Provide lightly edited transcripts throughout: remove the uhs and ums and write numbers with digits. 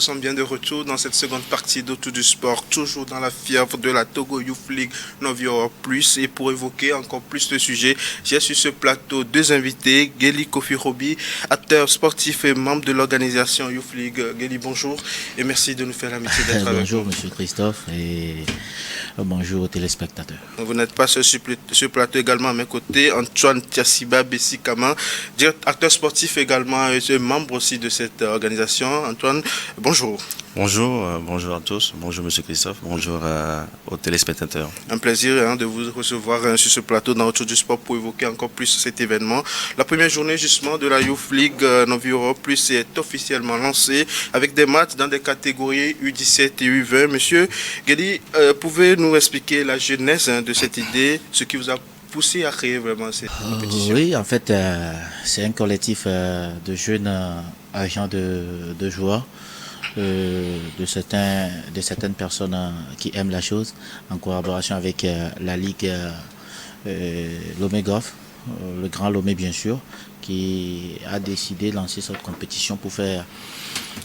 Nous sommes bien de retour dans cette seconde partie d'Autour du sport, toujours dans la fièvre de la Togo Youth League Novi Europe Plus. Et pour évoquer encore plus de sujets, j'ai sur ce plateau deux invités, Geli Kofi Robi, acteur sportif et membre de l'organisation Youth League. Geli, bonjour et merci de nous faire l'amitié d'être avec nous. Bonjour Monsieur Christophe et bonjour aux téléspectateurs. Vous n'êtes pas seul sur ce plateau, également à mes côtés, Antoine Tiasiba Bessikama, acteur sportif également et membre aussi de cette organisation. Antoine, bonjour. Bonjour à tous, bonjour Monsieur Christophe, bonjour aux téléspectateurs. Un plaisir de vous recevoir sur ce plateau dans Autour du sport pour évoquer encore plus cet événement. La première journée justement de la Youth League Novi Europe Plus est officiellement lancée avec des matchs dans des catégories U17 et U20. Monsieur Geli, pouvez-vous expliquer la genèse de cette idée, ce qui vous a poussé à créer vraiment cette compétition? Oui, en fait, c'est un collectif de jeunes agents de joueurs. De certaines personnes qui aiment la chose, en collaboration avec la Ligue Lomé Golf, le Grand Lomé bien sûr, qui a décidé de lancer cette compétition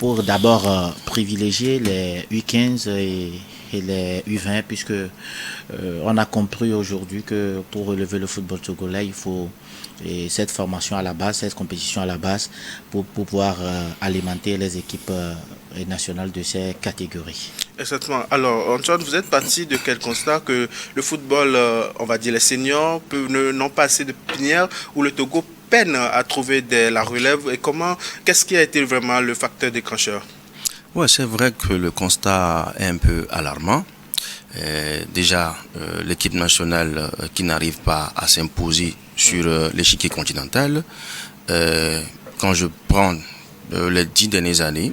pour d'abord privilégier les U15 et les U20, puisque on a compris aujourd'hui que pour relever le football togolais, il faut cette formation à la base, cette compétition à la base, pour pouvoir alimenter les équipes nationales de ces catégories. Exactement. Alors, Antoine, vous êtes parti de quel constat que le football, on va dire les seniors, n'ont pas assez de pinières, où le Togo peine à trouver la relève, et qu'est-ce qui a été vraiment le facteur déclencheur? Ouais, c'est vrai que le constat est un peu alarmant. Déjà, l'équipe nationale qui n'arrive pas à s'imposer sur l'échiquier continental. Quand je prends les 10 dernières années,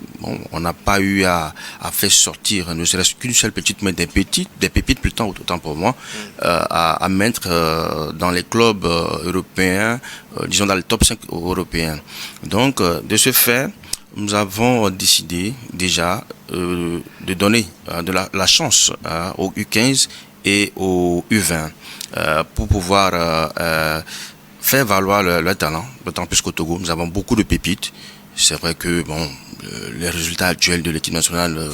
on n'a pas eu à faire sortir ne serait-ce qu'une seule petite, mais des pépites plutôt, autant pour moi, à mettre dans les clubs européens, disons dans le top 5 européens. Donc, de ce fait, nous avons décidé déjà de donner de la chance aux U15 et aux U20 pour pouvoir faire valoir leur talent, d'autant plus qu'au Togo, nous avons beaucoup de pépites. C'est vrai que les résultats actuels de l'équipe nationale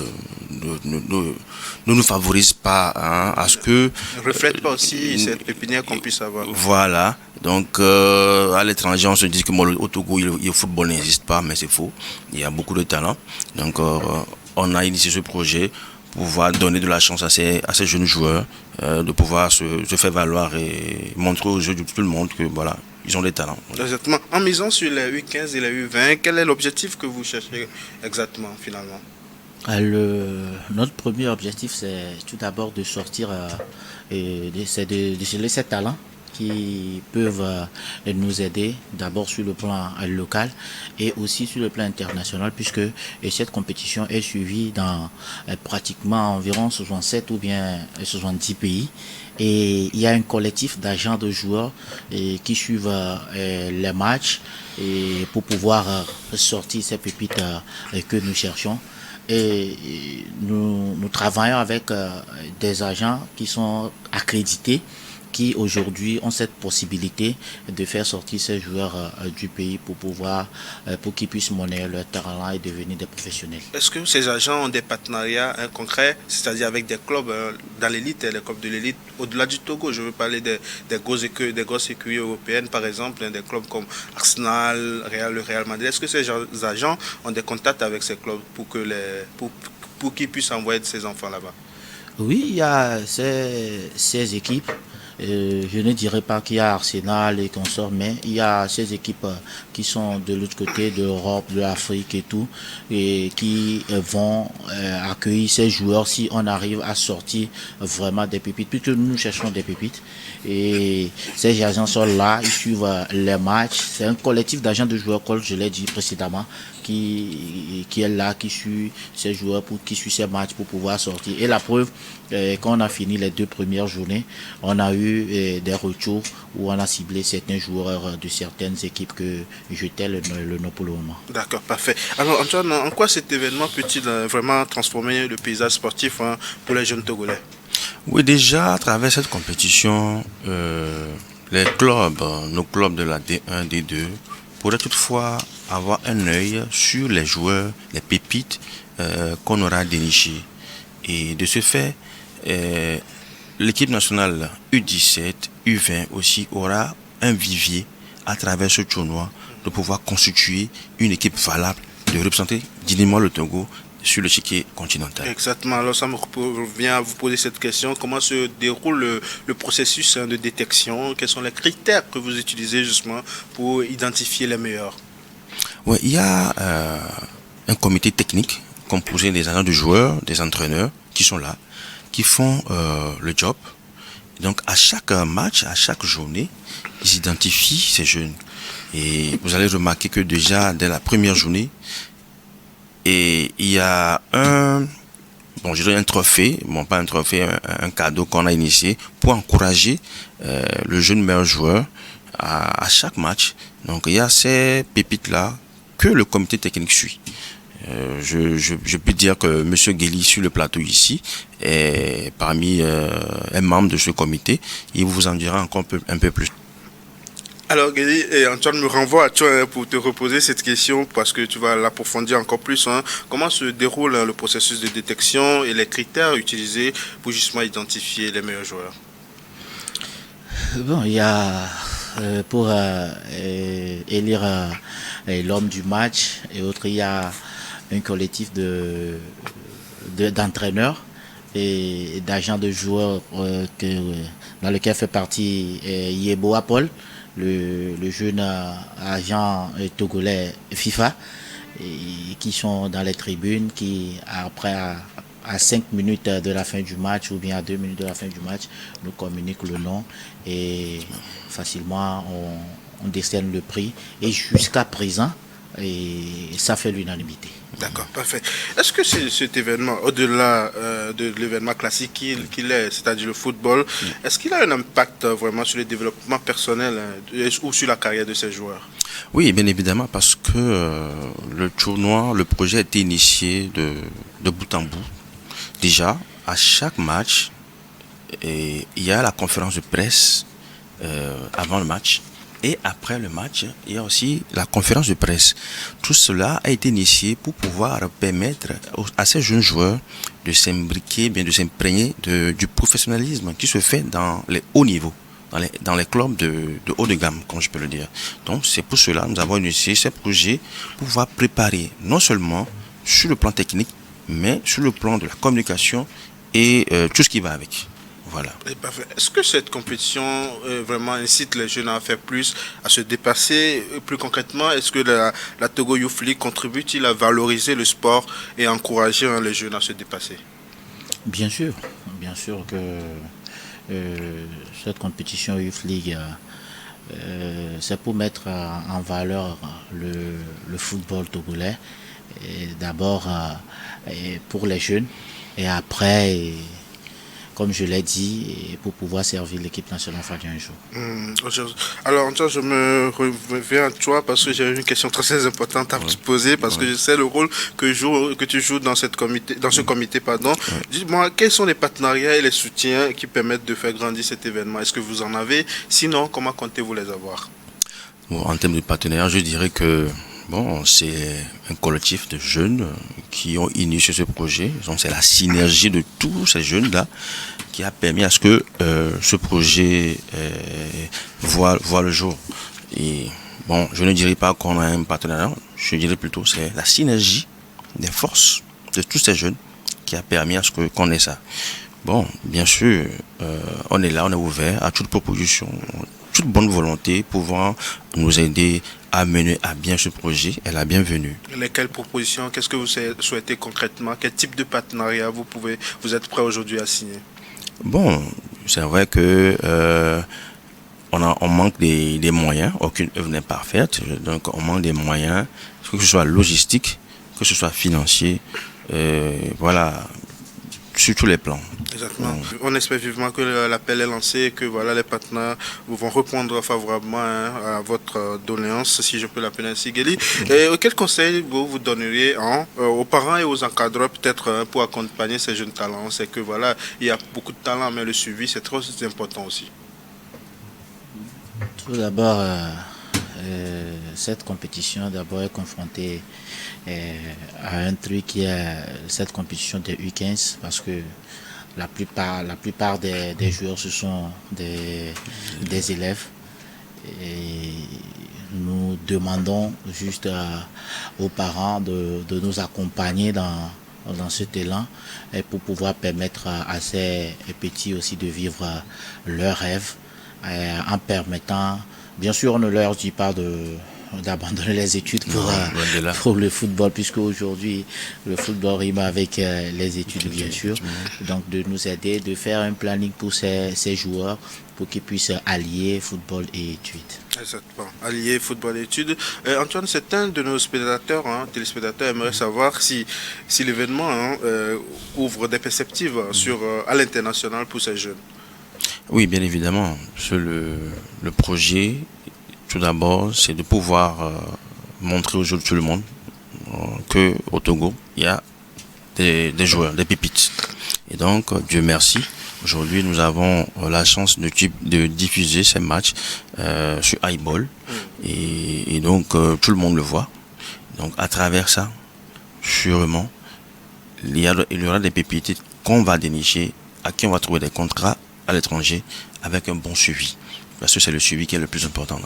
ne nous favorisent pas à ce que... Ne reflète pas aussi cette pépinière qu'on puisse avoir. Voilà. Donc, à l'étranger, on se dit que au Togo, le football n'existe pas, mais c'est faux. Il y a beaucoup de talent. Donc, on a initié ce projet pour pouvoir donner de la chance à ces jeunes joueurs, de pouvoir se faire valoir et montrer aux yeux de tout le monde que voilà, ils ont des talents. Exactement. En misant sur les U15 et les U20, quel est l'objectif que vous cherchez exactement finalement? Notre premier objectif, c'est tout d'abord de sortir et de déceler ces talents qui peuvent nous aider d'abord sur le plan local et aussi sur le plan international, puisque cette compétition est suivie dans pratiquement environ 67 ou bien 70 pays. Et il y a un collectif d'agents de joueurs qui suivent les matchs et pour pouvoir sortir ces pépites que nous cherchons. Et nous travaillons avec des agents qui sont accrédités, qui aujourd'hui ont cette possibilité de faire sortir ces joueurs du pays pour qu'ils puissent monnayer leur talent et devenir des professionnels. Est-ce que ces agents ont des partenariats concrets, c'est-à-dire avec des clubs dans l'élite, les clubs de l'élite, au-delà du Togo? Je veux parler des grosses écuries européennes, par exemple, des clubs comme Arsenal, le Real Madrid. Est-ce que ces agents ont des contacts avec ces clubs pour qu'ils puissent envoyer ces enfants là-bas? Oui, il y a ces équipes. Je ne dirais pas qu'il y a Arsenal et consorts, mais il y a ces équipes qui sont de l'autre côté de l'Europe, de l'Afrique et tout, et qui vont accueillir ces joueurs si on arrive à sortir vraiment des pépites, puisque nous cherchons des pépites. Et ces agents sont là, ils suivent les matchs. C'est un collectif d'agents de joueurs, comme je l'ai dit précédemment, qui est là, qui suit ces joueurs, qui suit ces matchs pour pouvoir sortir. Et la preuve, quand on a fini les 2 premières journées, on a eu des retours où on a ciblé certains joueurs de certaines équipes que je tais le nom pour le moment. D'accord, parfait. Alors Antoine, en quoi cet événement peut-il vraiment transformer le paysage sportif pour les jeunes Togolais? Oui, déjà, à travers cette compétition, les clubs, nos clubs de la D1, D2, pourraient toutefois avoir un œil sur les joueurs, les pépites qu'on aura déniché. Et de ce fait, l'équipe nationale U17, U20 aussi aura un vivier à travers ce tournoi de pouvoir constituer une équipe valable de représenter dignement le Togo sur l'échiquier continental. Exactement. Alors ça me revient à vous poser cette question. Comment se déroule le processus de détection? Quels sont les critères que vous utilisez justement pour identifier les meilleurs? Ouais, il y a un comité technique composé des agents de joueurs, des entraîneurs qui sont là, qui font le job. Donc à chaque match, à chaque journée, ils identifient ces jeunes. Et vous allez remarquer que déjà dès la première journée, et il y a je dirais un trophée, pas un trophée, un cadeau qu'on a initié pour encourager le jeune meilleur joueur à chaque match. Donc il y a ces pépites-là que le comité technique suit. Je peux dire que M. Guéli sur le plateau ici est parmi un membre de ce comité. Il vous en dira encore un peu plus. Alors Guéli, et Antoine me renvoie à toi pour te reposer cette question parce que tu vas l'approfondir encore plus. Comment se déroule le processus de détection et les critères utilisés pour justement identifier les meilleurs joueurs? Bon, il y a pour élire l'homme du match et autres, il y a un collectif d'entraîneurs et d'agents de joueurs dans lequel fait partie Yeboah Paul, le jeune agent togolais FIFA, qui sont dans les tribunes, qui après à 5 minutes de la fin du match ou bien à 2 minutes de la fin du match nous communiquent le nom et facilement on décerne le prix et jusqu'à présent ça fait l'unanimité. D'accord, parfait. Est-ce que cet événement, au-delà de l'événement classique qu'il est, c'est-à-dire le football, est-ce qu'il a un impact vraiment sur le développement personnel ou sur la carrière de ces joueurs? Oui, bien évidemment, parce que le tournoi, le projet a été initié de bout en bout. Déjà, à chaque match, il y a la conférence de presse avant le match. Et après le match, il y a aussi la conférence de presse. Tout cela a été initié pour pouvoir permettre à ces jeunes joueurs de s'imbriquer, bien de s'imprégner du professionnalisme qui se fait dans les hauts niveaux, dans les clubs de haut de gamme, comme je peux le dire. Donc c'est pour cela que nous avons initié ce projet pour pouvoir préparer non seulement sur le plan technique, mais sur le plan de la communication et tout ce qui va avec. Voilà. Est-ce que cette compétition vraiment incite les jeunes à faire plus, à se dépasser? Plus concrètement, est-ce que la Togo Youth League contribue-t-il à valoriser le sport et à encourager les jeunes à se dépasser? Bien sûr que cette compétition Youth League, c'est pour mettre en valeur le football togolais, d'abord pour les jeunes et après... comme je l'ai dit, pour pouvoir servir l'équipe nationale un jour. Alors, Antoine, je me reviens à toi parce que j'ai une question très importante à te poser parce que je sais le rôle que tu joues dans ce comité. Dis-moi, quels sont les partenariats et les soutiens qui permettent de faire grandir cet événement? Est-ce que vous en avez? Sinon, comment comptez-vous les avoir? En termes de partenariat, je dirais que c'est un collectif de jeunes qui ont initié ce projet. Donc c'est la synergie de tous ces jeunes-là qui a permis à ce que ce projet voit le jour. Et je ne dirais pas qu'on a un partenariat, je dirais plutôt c'est la synergie des forces de tous ces jeunes qui a permis à ce qu'on ait ça. Bien sûr, on est là, on est ouvert à toute proposition, toute bonne volonté pouvant nous aider à mener à bien ce projet est la bienvenue. Lesquelles propositions, qu'est-ce que vous souhaitez concrètement? Quel type de partenariat vous êtes prêt aujourd'hui à signer? C'est vrai que on manque des moyens, aucune œuvre n'est parfaite, donc on manque des moyens, que ce soit logistique, que ce soit financier, sur tous les plans. Exactement. On espère vivement que l'appel est lancé et que les partenaires vont répondre favorablement à votre doléance, si je peux l'appeler ainsi, Guéli. Et quel conseil vous donneriez aux parents et aux encadreurs peut-être pour accompagner ces jeunes talents? C'est que il y a beaucoup de talents, mais le suivi c'est très important aussi. Tout d'abord, cette compétition d'abord est confrontée à un truc qui est cette compétition des U15 parce que la plupart des joueurs ce sont des élèves et nous demandons juste aux parents de nous accompagner dans cet élan et pour pouvoir permettre à ces petits aussi de vivre leurs rêves en permettant, bien sûr on ne leur dit pas d'abandonner les études pour le football puisque aujourd'hui le football rime avec les études bien sûr, donc de nous aider, de faire un planning pour ces joueurs pour qu'ils puissent allier football et études. Exactement, allier football et études. Antoine, c'est un de nos spectateurs, téléspectateurs, aimerait savoir si l'événement ouvre des perspectives à l'international pour ces jeunes. Oui, bien évidemment. Le projet, tout d'abord, c'est de pouvoir montrer aux tout le monde qu'au Togo, il y a des joueurs, des pépites. Et donc, Dieu merci, aujourd'hui, nous avons la chance de diffuser ces matchs sur iBall. Et donc, tout le monde le voit. Donc, à travers ça, sûrement, il y aura des pépites qu'on va dénicher, à qui on va trouver des contrats à l'étranger avec un bon suivi. Parce que c'est le suivi qui est le plus important.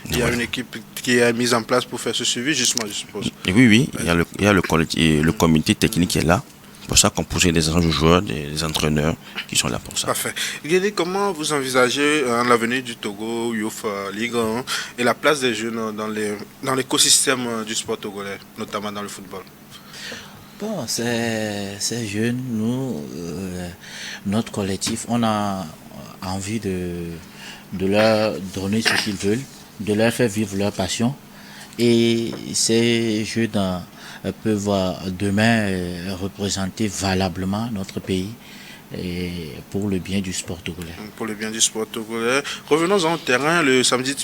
Il y a une équipe qui est mise en place pour faire ce suivi, justement, je suppose. Et oui, il y a le comité technique qui est là. C'est pour ça qu'on pousse des joueurs, des entraîneurs qui sont là pour ça. Parfait. Guédé, comment vous envisagez l'avenir du Togo Youth League et la place des jeunes dans l'écosystème du sport togolais, notamment dans le football? Bon, ces jeunes, nous, notre collectif, on a envie de leur donner ce qu'ils veulent, de leur faire vivre leur passion. Et ces jeunes peuvent demain représenter valablement notre pays et pour le bien du sport togolais. Pour le bien du sport togolais. Revenons au terrain. Le samedi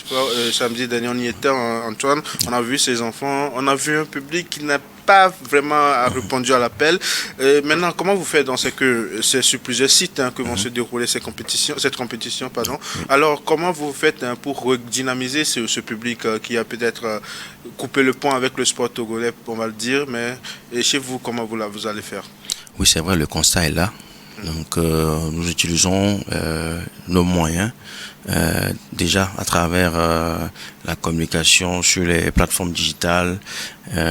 dernier, on y était, Antoine. On a vu ces enfants. On a vu un public qui n'a pas vraiment répondu à l'appel. Maintenant, comment vous faites? C'est sur plusieurs sites que vont se dérouler cette compétition. Alors, comment vous faites pour redynamiser ce public qui a peut-être coupé le pont avec le sport togolais, on va le dire, mais et chez vous, comment vous allez faire? Oui, c'est vrai, le constat est là. Donc, nous utilisons nos moyens déjà à travers la communication sur les plateformes digitales,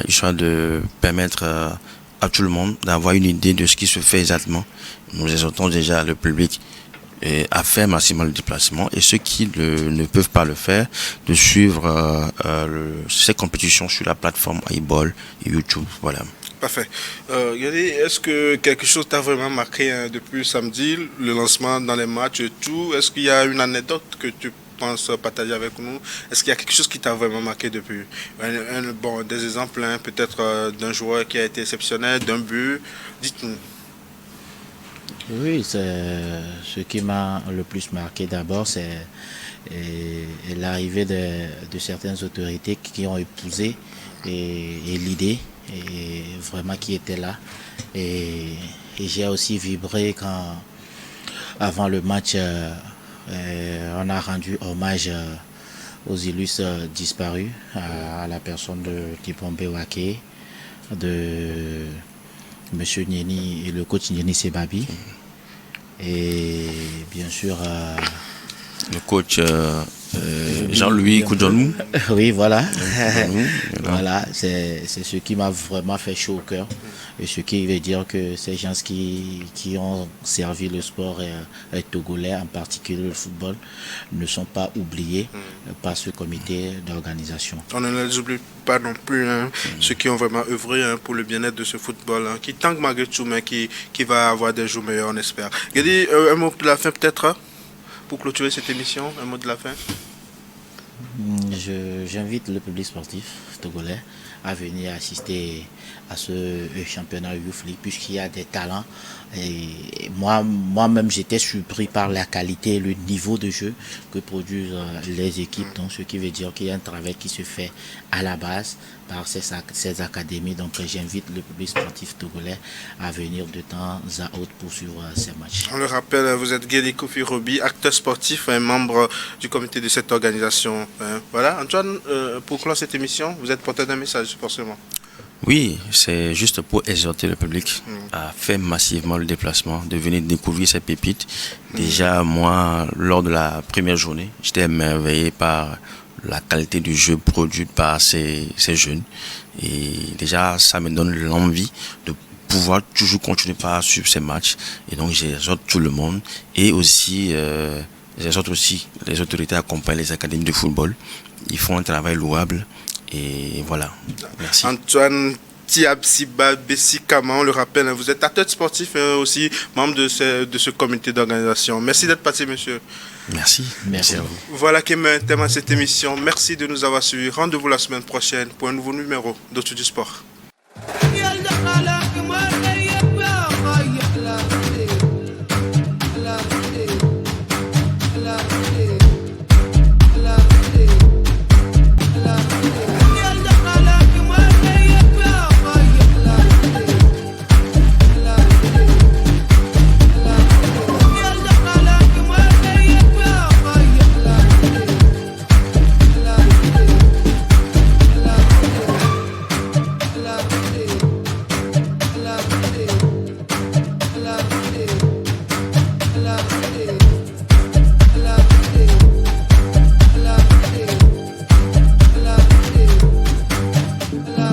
histoire de permettre à tout le monde d'avoir une idée de ce qui se fait exactement. Nous exhortons déjà le public à faire massivement le déplacement et ceux qui ne peuvent pas le faire, de suivre ces compétitions sur la plateforme iBall et YouTube. Voilà. Parfait. Est-ce que quelque chose t'a vraiment marqué depuis samedi, le lancement dans les matchs et tout? Est-ce qu'il y a une anecdote que tu penses partager avec nous? Est-ce qu'il y a quelque chose qui t'a vraiment marqué depuis? Des exemples, peut-être d'un joueur qui a été exceptionnel, d'un but. Dites-nous. Oui, ce qui m'a le plus marqué d'abord, c'est l'arrivée de certaines autorités qui ont épousé et l'idée et vraiment qui était là et j'ai aussi vibré quand avant le match on a rendu hommage aux illustres disparus à la personne de Dibombe Wake, de monsieur Nieni et le coach Nieni Sebabi et bien sûr le coach Jean-Louis Koudjonou. Oui, voilà. Voilà, c'est ce qui m'a vraiment fait chaud au cœur. Et ce qui veut dire que ces gens qui ont servi le sport togolais, en particulier le football, ne sont pas oubliés par ce comité d'organisation. On ne les oublie pas non plus, ceux qui ont vraiment œuvré pour le bien-être de ce football, qui tangue malgré tout, mais qui va avoir des jours meilleurs, on espère. Guédi, un mot de la fin peut-être pour clôturer cette émission, un mot de la fin? J'invite le public sportif togolais à venir assister à ce championnat Youth League puisqu'il y a des talents et moi-même j'étais surpris par la qualité et le niveau de jeu que produisent les équipes, donc ce qui veut dire qu'il y a un travail qui se fait à la base par ces académies. Donc j'invite le public sportif togolais à venir de temps à autre pour suivre ces matchs. On le rappelle, vous êtes Guéli Kofi Roby, acteur sportif, un membre du comité de cette organisation. Voilà, Antoine, pour clore cette émission, vous êtes porteur d'un message, forcément. Oui, c'est juste pour exhorter le public à faire massivement le déplacement, de venir découvrir ces pépites. Déjà, moi, lors de la première journée, j'étais émerveillé par la qualité du jeu produit par ces jeunes. Et déjà, ça me donne l'envie de pouvoir toujours continuer par suivre ces matchs. Et donc, j'exhorte tout le monde. Et aussi, j'exhorte aussi les autorités à accompagner les académies de football. Ils font un travail louable. Et voilà, merci. Antoine Tiabsiba Bessikama, on le rappelle, vous êtes acteur sportif et aussi membre de ce comité d'organisation. Merci d'être passé, monsieur. Merci. Merci à vous. Voilà qui met un thème à cette émission. Merci de nous avoir suivis. Rendez-vous la semaine prochaine pour un nouveau numéro d'Auto du Sport.